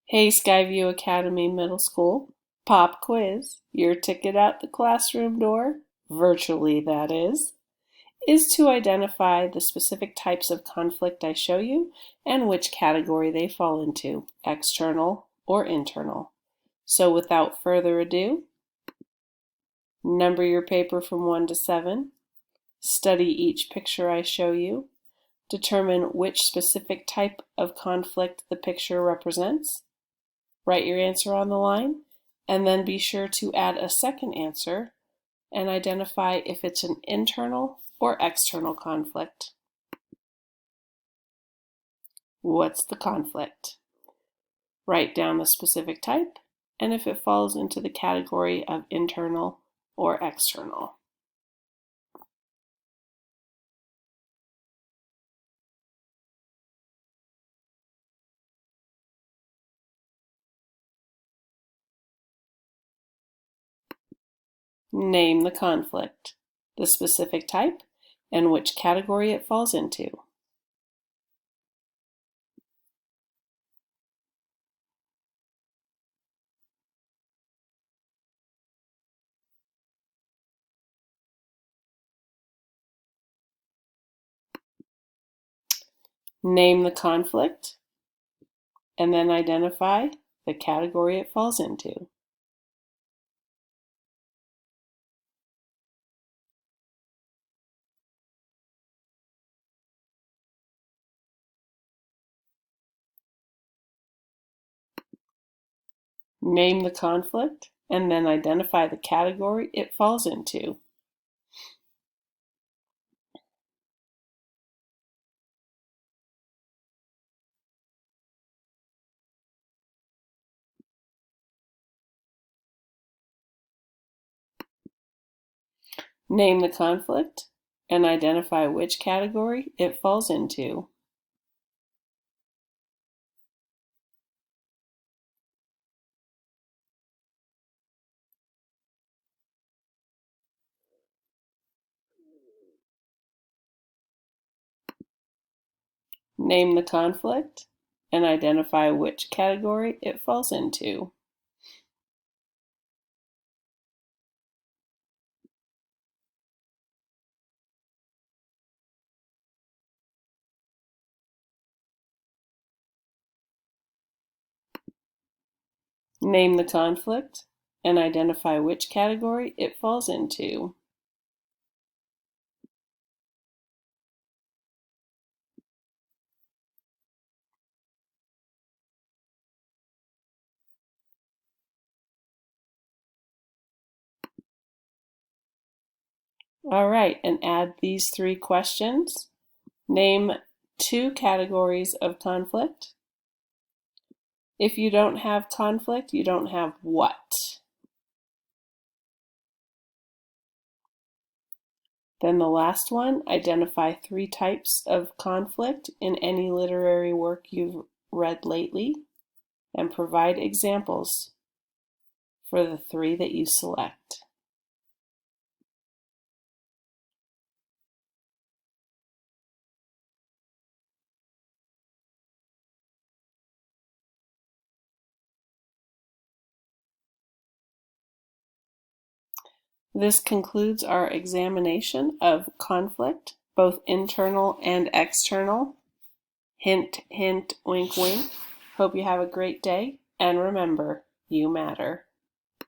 Hey, Skyview Academy Middle School. Pop quiz. Your ticket out the classroom door, virtually that is to identify the specific types of conflict I show you and which category they fall into, external or internal. So without further ado, number your paper from 1 to 7. Study each picture I show you. Determine which specific type of conflict the picture represents. Write your answer on the line, and then be sure to add a second answer and identify if it's an internal or external conflict. What's the conflict? Write down the specific type and if it falls into the category of internal or external. Name the conflict, the specific type, and which category it falls into. Name the conflict, and then identify the category it falls into. Name the conflict, and then identify the category it falls into. Name the conflict, and identify which category it falls into. Name the conflict, and identify which category it falls into. Name the conflict, and identify which category it falls into. All right, and add these 3 questions. Name 2 categories of conflict. If you don't have conflict, you don't have what? Then the last one, identify 3 types of conflict in any literary work you've read lately, and provide examples for the 3 that you select. This concludes our examination of conflict, both internal and external. Hint, hint, wink, wink. Hope you have a great day, and remember, you matter.